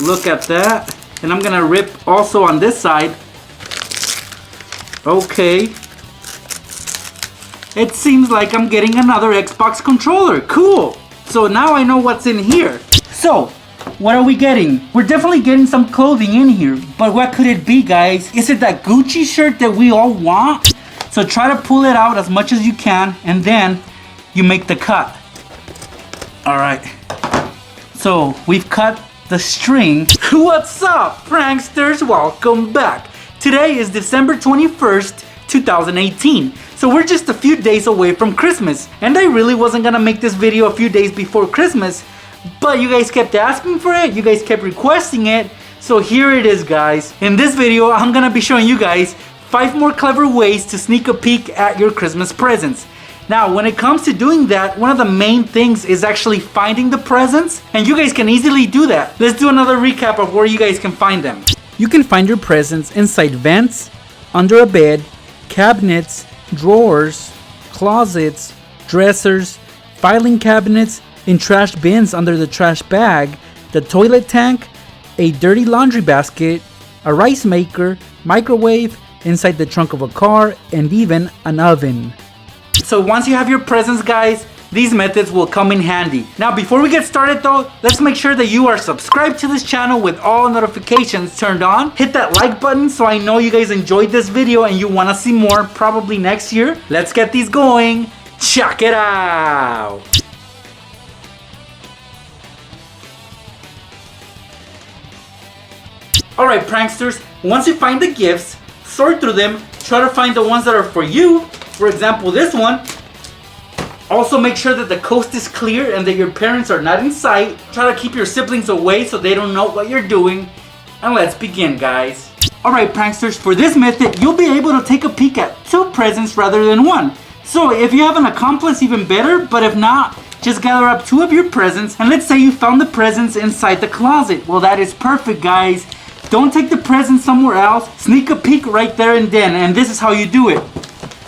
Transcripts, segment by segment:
Look at that. And I'm gonna rip also on this side. Okay. It seems like I'm getting another Xbox controller. Cool. So now I know what's in here. So, what are we getting? We're definitely getting some clothing in here. But what could it be, guys? Is it that Gucci shirt that we all want? So try to pull it out as much as you can, and then you make the cut. Alright. So, we've cut the string. What's up, pranksters? Welcome back. Today is December 21st, 2018. So we're just a few days away from Christmas. And I really wasn't gonna make this video a few days before Christmas, but you guys kept asking for it, you guys kept requesting it, so here it is, guys. In this video, I'm gonna be showing you guys 5 more clever ways to sneak a peek at your Christmas presents. Now, when it comes to doing that, one of the main things is actually finding the presents, and you guys can easily do that. Let's do another recap of where you guys can find them. You can find your presents inside vents, under a bed, cabinets, drawers, closets, dressers, filing cabinets, in trash bins under the trash bag, the toilet tank, a dirty laundry basket, a rice maker, microwave, inside the trunk of a car, and even an oven. So once you have your presents, guys, these methods will come in handy. Now, before we get started though, let's make sure that you are subscribed to this channel with all notifications turned on. Hit that like button so I know you guys enjoyed this video and you want to see more, probably next year. Let's get these going. Check it out. Alright, pranksters, once you find the gifts, sort through them, try to find the ones that are for you. For example, this one. Also make sure that the coast is clear and that your parents are not in sight. Try to keep your siblings away so they don't know what you're doing. And let's begin, guys. Alright, pranksters, for this method, you'll be able to take a peek at 2 presents rather than 1. So if you have an accomplice, even better, but if not, just gather up 2 of your presents, and let's say you found the presents inside the closet. Well, that is perfect, guys. Don't take the present somewhere else. Sneak a peek right there and then, and this is how you do it.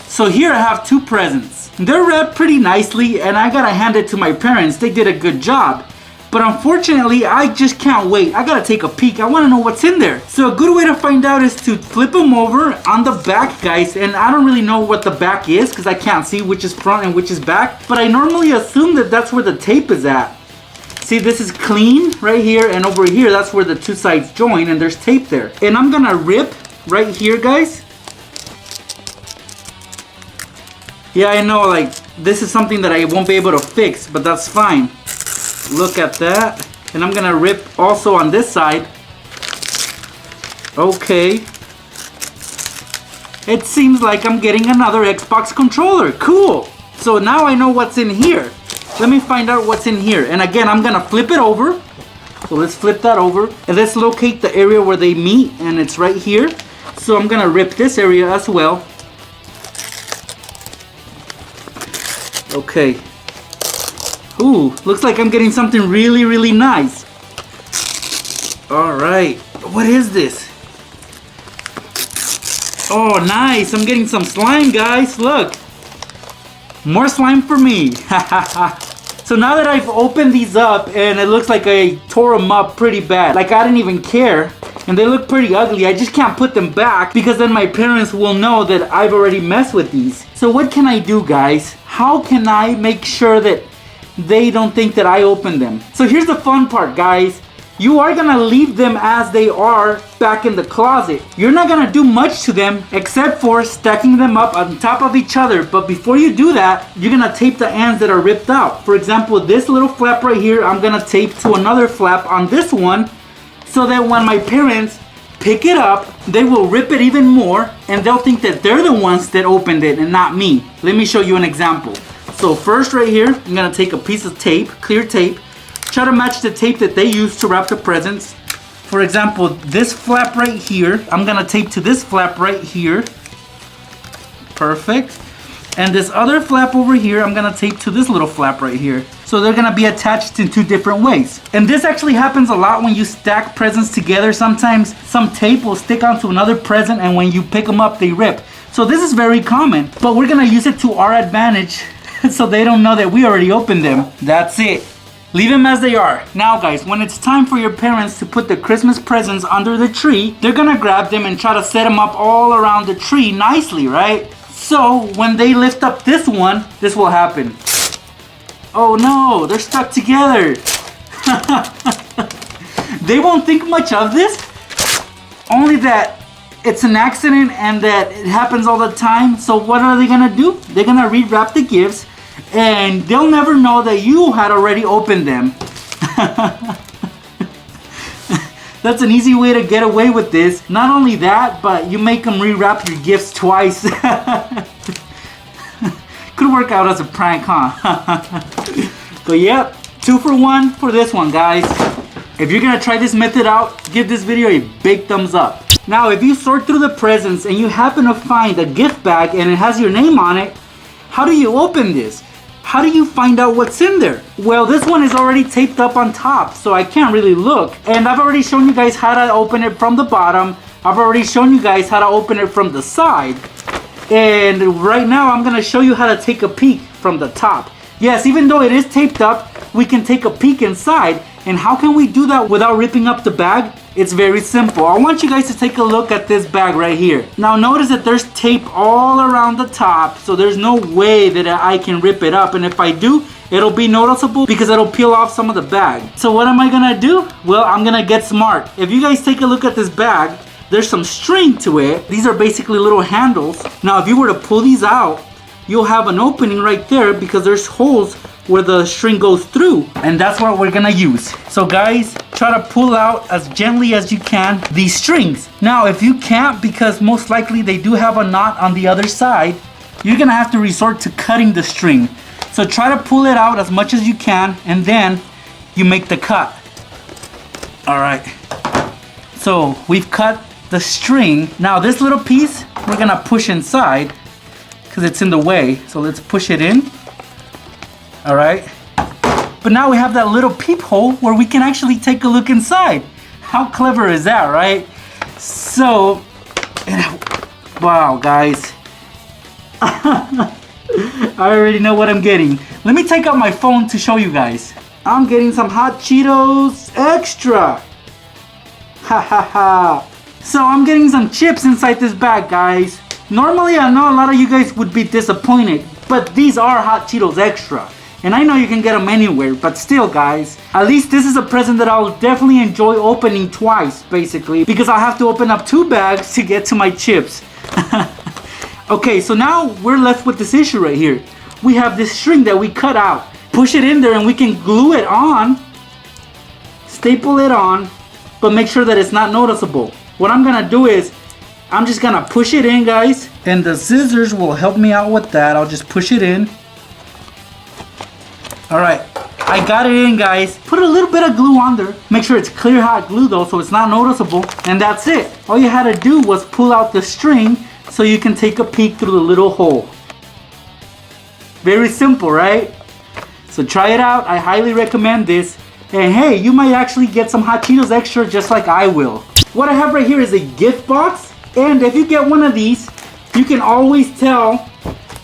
So here I have 2 presents. They're wrapped pretty nicely, and I gotta hand it to my parents. They did a good job. But unfortunately, I just can't wait. I gotta take a peek. I wanna know what's in there. So a good way to find out is to flip them over on the back, guys. And I don't really know what the back is because I can't see which is front and which is back. But I normally assume that that's where the tape is at. See, this is clean right here, and over here, that's where the 2 sides join, and there's tape there. And I'm gonna rip right here, guys. Yeah, I know, like, this is something that I won't be able to fix, but that's fine. Look at that. And I'm gonna rip also on this side. Okay. It seems like I'm getting another Xbox controller. Cool. So now I know what's in here. Let me find out what's in here. And again, I'm gonna flip it over. So let's flip that over. And let's locate the area where they meet. And it's right here. So I'm gonna rip this area as well. Okay. Ooh, looks like I'm getting something really, really nice. Alright. What is this? Oh, nice. I'm getting some slime, guys. Look. More slime for me. So now that I've opened these up, and it looks like I tore them up pretty bad. Like I didn't even care. And they look pretty ugly. I just can't put them back because then my parents will know that I've already messed with these. So what can I do, guys? How can I make sure that they don't think that I opened them? So here's the fun part, guys. You are gonna leave them as they are back in the closet. You're not gonna do much to them except for stacking them up on top of each other. But before you do that, you're gonna tape the ends that are ripped out. For example, this little flap right here, I'm gonna tape to another flap on this one, so that when my parents pick it up, they will rip it even more, and they'll think that they're the ones that opened it and not me. Let me show you an example. So first right here, I'm gonna take a piece of tape, clear tape, try to match the tape that they use to wrap the presents. For example, this flap right here, I'm gonna tape to this flap right here. Perfect. And this other flap over here, I'm gonna tape to this little flap right here. So they're gonna be attached in 2 different ways. And this actually happens a lot when you stack presents together. Sometimes some tape will stick onto another present, and when you pick them up, they rip. So this is very common, but we're gonna use it to our advantage so they don't know that we already opened them. That's it. Leave them as they are. Now guys, when it's time for your parents to put the Christmas presents under the tree, they're gonna grab them and try to set them up all around the tree nicely, right? So when they lift up this one, this will happen. Oh no, they're stuck together. They won't think much of this, only that it's an accident and that it happens all the time. So what are they gonna do? They're gonna rewrap the gifts and they'll never know that you had already opened them. That's an easy way to get away with this. Not only that, but you make them rewrap your gifts twice. Could work out as a prank, huh? But yep, 2 for 1 for this one, guys. If you're gonna try this method out, give this video a big thumbs up. Now, if you sort through the presents and you happen to find a gift bag and it has your name on it, how do you open this? How do you find out what's in there? Well, this one is already taped up on top, so I can't really look. And I've already shown you guys how to open it from the bottom. I've already shown you guys how to open it from the side. And right now, I'm gonna show you how to take a peek from the top. Yes, even though it is taped up, we can take a peek inside. And how can we do that without ripping up the bag? It's very simple. I want you guys to take a look at this bag right here. Now notice that there's tape all around the top, so there's no way that I can rip it up. And if I do, it'll be noticeable because it'll peel off some of the bag. So what am I gonna do? Well, I'm gonna get smart. If you guys take a look at this bag, there's some string to it. These are basically little handles. Now if you were to pull these out, you'll have an opening right there because there's holes where the string goes through, and that's what we're gonna use. So guys, try to pull out as gently as you can these strings. Now if you can't, because most likely they do have a knot on the other side, you're gonna have to resort to cutting the string. So try to pull it out as much as you can, and then you make the cut. All right, so we've cut the string. Now this little piece we're gonna push inside because it's in the way, so let's push it in. All right, but now we have that little peephole where we can actually take a look inside. How clever is that, right? So, wow, guys. I already know what I'm getting. Let me take out my phone to show you guys. I'm getting some Hot Cheetos Extra. Ha ha ha. So I'm getting some chips inside this bag, guys. Normally, I know a lot of you guys would be disappointed, but these are Hot Cheetos Extra. And I know you can get them anywhere, but still guys, at least this is a present that I'll definitely enjoy opening twice, basically, because I'll have to open up 2 bags to get to my chips. Okay, so now we're left with this issue right here. We have this string that we cut out. Push it in there and we can glue it on, staple it on, but make sure that it's not noticeable. What I'm gonna do is, I'm just gonna push it in, guys, and the scissors will help me out with that. I'll just push it in. All right, I got it in, guys. Put a little bit of glue on there. Make sure it's clear hot glue though, so it's not noticeable. And that's it. All you had to do was pull out the string so you can take a peek through the little hole. Very simple, right? So try it out. I highly recommend this. And hey, you might actually get some Hot Cheetos Extra just like I will. What I have right here is a gift box. And if you get one of these, you can always tell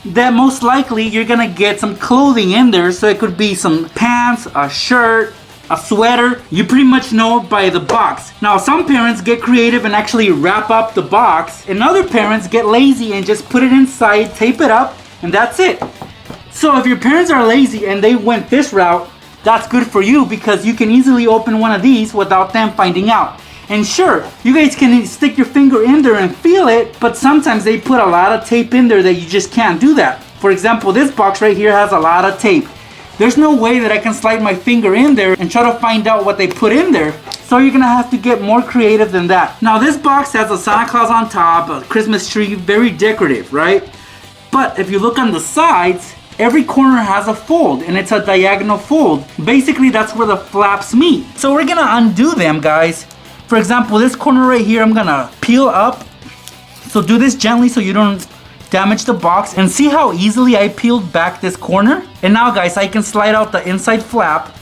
that most likely you're gonna get some clothing in there. So it could be some pants, a shirt, a sweater. You pretty much know by the box. Now some parents get creative and actually wrap up the box, and other parents get lazy and just put it inside, tape it up, and that's it. So if your parents are lazy and they went this route, that's good for you because you can easily open one of these without them finding out. And sure, you guys can stick your finger in there and feel it, but sometimes they put a lot of tape in there that you just can't do that. For example, this box right here has a lot of tape. There's no way that I can slide my finger in there and try to find out what they put in there. So you're gonna have to get more creative than that. Now this box has a Santa Claus on top, a Christmas tree, very decorative, right? But if you look on the sides, every corner has a fold, and it's a diagonal fold. Basically, that's where the flaps meet. So we're gonna undo them, guys. For example, this corner right here, I'm gonna peel up. So do this gently so you don't damage the box. And see how easily I peeled back this corner? And now, guys, I can slide out the inside flap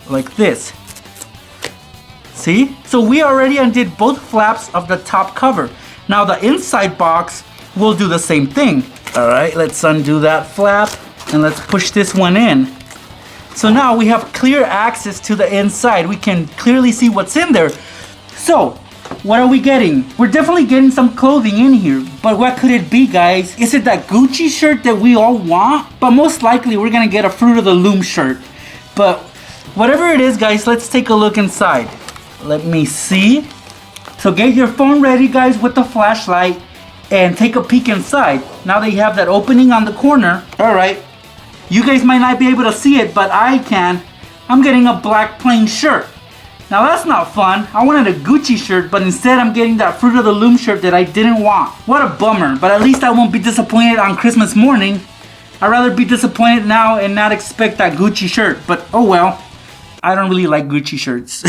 like this. See? So we already undid both flaps of the top cover. Now the inside box will do the same thing. All right, let's undo that flap and let's push this one in. So now we have clear access to the inside. We can clearly see what's in there. So, what are we getting? We're definitely getting some clothing in here. But what could it be, guys? Is it that Gucci shirt that we all want? But most likely we're gonna get a Fruit of the Loom shirt. But whatever it is, guys, let's take a look inside. Let me see. So get your phone ready, guys, with the flashlight and take a peek inside. Now that you have that opening on the corner. Alright. You guys might not be able to see it, but I can. I'm getting a black plain shirt. Now that's not fun. I wanted a Gucci shirt, but instead I'm getting that Fruit of the Loom shirt that I didn't want. What a bummer, but at least I won't be disappointed on Christmas morning. I'd rather be disappointed now and not expect that Gucci shirt, but oh well. I don't really like Gucci shirts.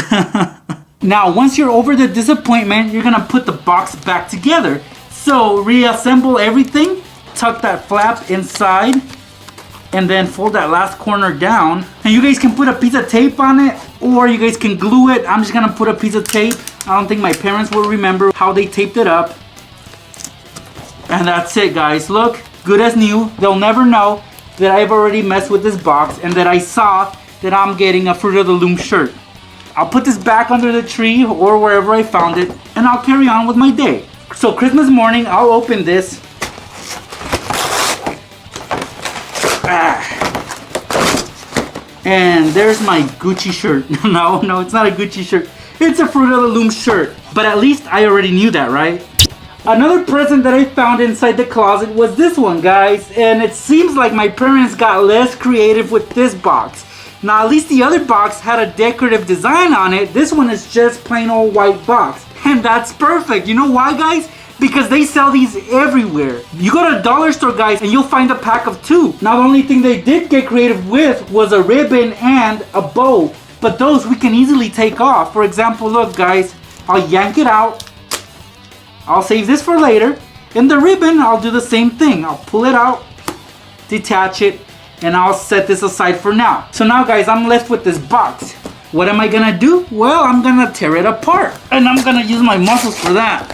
Now, once you're over the disappointment, you're gonna put the box back together. So, reassemble everything, tuck that flap inside, and then fold that last corner down. And you guys can put a piece of tape on it, or you guys can glue it. I'm just gonna put a piece of tape. I don't think my parents will remember how they taped it up. And that's it, guys. Look, good as new. They'll never know that I've already messed with this box and that I saw that I'm getting a Fruit of the Loom shirt. I'll put this back under the tree or wherever I found it, and I'll carry on with my day. So Christmas morning, I'll open this. And there's my Gucci shirt. No, it's not a Gucci shirt. It's a Fruit of the Loom shirt. But at least I already knew that, right? Another present that I found inside the closet was this one, guys. And it seems like my parents got less creative with this box. Now, at least the other box had a decorative design on it. This one is just plain old white box. And that's perfect. You know why, guys? Because they sell these everywhere. You go to a dollar store, guys, and you'll find a pack of 2. Now, the only thing they did get creative with was a ribbon and a bow. But those we can easily take off. For example, look, guys. I'll yank it out. I'll save this for later. And the ribbon, I'll do the same thing. I'll pull it out, detach it, and I'll set this aside for now. So now, guys, I'm left with this box. What am I gonna do? Well, I'm gonna tear it apart. And I'm gonna use my muscles for that.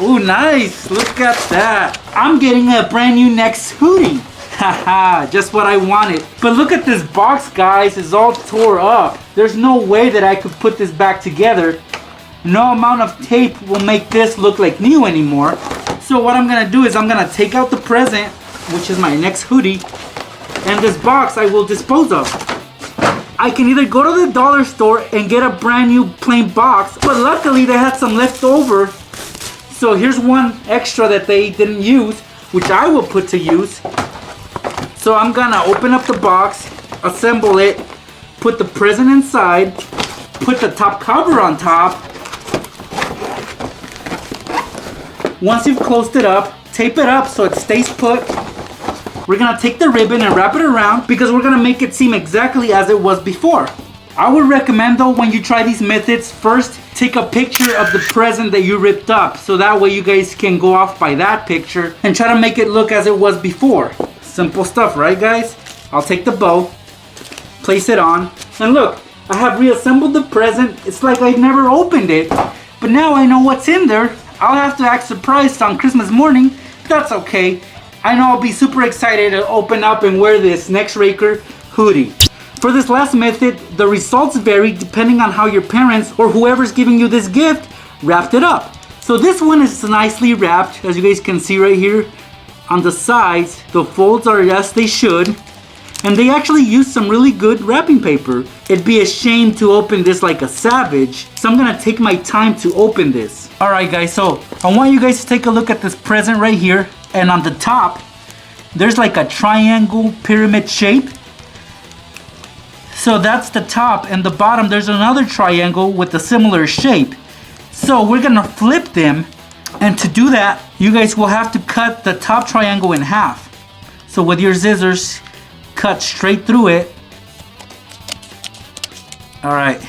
Oh, nice. Look at that. I'm getting a brand new Next hoodie. Haha, just what I wanted. But look at this box, guys. It's all tore up. There's no way that I could put this back together. No amount of tape will make this look like new anymore. So what I'm gonna do is I'm gonna take out the present, which is my Next hoodie, and this box I will dispose of. I can either go to the dollar store and get a brand new plain box, but luckily they had some left over. So here's one extra that they didn't use, which I will put to use. So I'm gonna open up the box, assemble it, put the present inside, put the top cover on top. Once you've closed it up, tape it up so it stays put. We're gonna take the ribbon and wrap it around because we're gonna make it seem exactly as it was before. I would recommend, though, when you try these methods, first take a picture of the present that you ripped up, so that way you guys can go off by that picture and try to make it look as it was before. Simple stuff, right, guys? I'll take the bow, place it on, and look, I have reassembled the present. It's like I never opened it, but now I know what's in there. I'll have to act surprised on Christmas morning, but that's okay. I know I'll be super excited to open up and wear this Nextraker hoodie. For this last method, the results vary depending on how your parents or whoever's giving you this gift wrapped it up. So this one is nicely wrapped, as you guys can see right here. On the sides, the folds are as they should. And they actually used some really good wrapping paper. It'd be a shame to open this like a savage, so I'm gonna take my time to open this. Alright guys, so I want you guys to take a look at this present right here. And on the top, there's like a triangle pyramid shape. So that's the top, and the bottom there's another triangle with a similar shape. So we're gonna flip them, and to do that, you guys will have to cut the top triangle in half. So with your scissors, cut straight through it. Alright,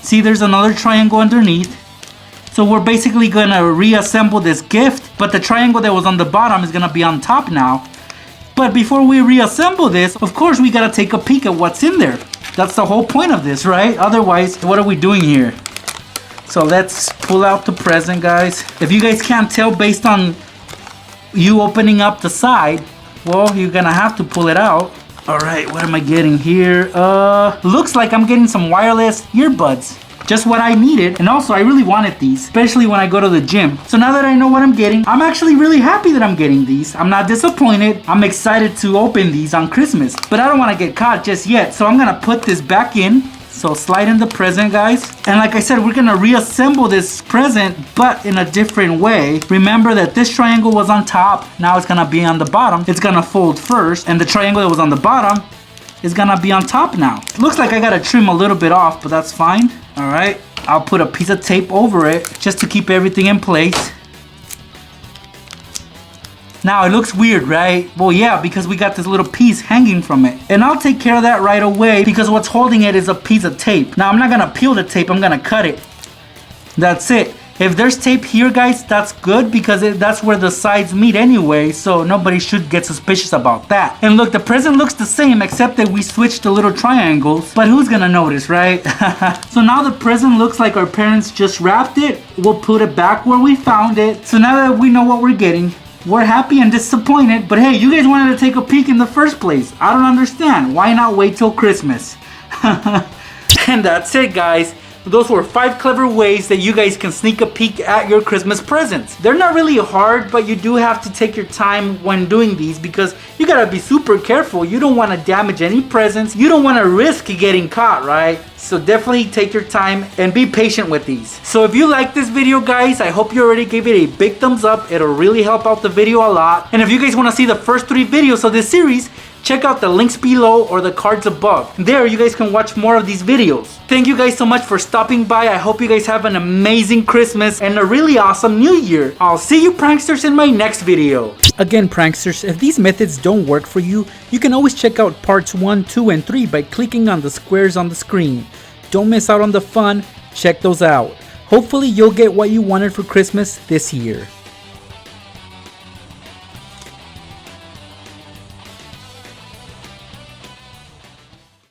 see there's another triangle underneath. So we're basically gonna reassemble this gift, but the triangle that was on the bottom is gonna be on top now. But before we reassemble this, of course we gotta take a peek at what's in there. That's the whole point of this, right? Otherwise, what are we doing here? So let's pull out the present, guys. If you guys can't tell based on you opening up the side, Well, you're gonna have to pull it out. All right, what am I getting here? Looks like I'm getting some wireless earbuds. Just what I needed, and also I really wanted these, especially when I go to the gym. So now that I know what I'm getting, I'm actually really happy that I'm getting these. I'm not disappointed. I'm excited to open these on Christmas, but I don't want to get caught just yet. So I'm gonna put this back in. So slide in the present, guys. And like I said, we're gonna reassemble this present, but in a different way. Remember that this triangle was on top. Now it's gonna be on the bottom. It's gonna fold first, and the triangle that was on the bottom is gonna be on top now. Looks like I gotta trim a little bit off, but that's fine. All right, I'll put a piece of tape over it just to keep everything in place. Now it looks weird, right? Well, yeah, because we got this little piece hanging from it. And I'll take care of that right away because what's holding it is a piece of tape. Now I'm not gonna peel the tape, I'm gonna cut it. That's it. If there's tape here, guys, that's good because that's where the sides meet anyway, so nobody should get suspicious about that. And look, the present looks the same except that we switched the little triangles, but who's gonna notice, right? So now the present looks like our parents just wrapped it. We'll put it back where we found it. So now that we know what we're getting, we're happy and disappointed, but hey, you guys wanted to take a peek in the first place. I don't understand. Why not wait till Christmas? And that's it, guys. Those were 5 clever ways that you guys can sneak a peek at your Christmas presents. They're not really hard, but you do have to take your time when doing these because you gotta be super careful. You don't want to damage any presents. You don't want to risk getting caught, right? So definitely take your time and be patient with these. So if you like this video, guys, I hope you already gave it a big thumbs up. It'll really help out the video a lot. And if you guys want to see the first 3 videos of this series, check out the links below or the cards above. There you guys can watch more of these videos. Thank you guys so much for stopping by. I hope you guys have an amazing Christmas and a really awesome New Year. I'll see you pranksters in my next video. Again, pranksters, if these methods don't work for you, you can always check out parts 1, 2, and 3 by clicking on the squares on the screen. Don't miss out on the fun. Check those out. Hopefully you'll get what you wanted for Christmas this year.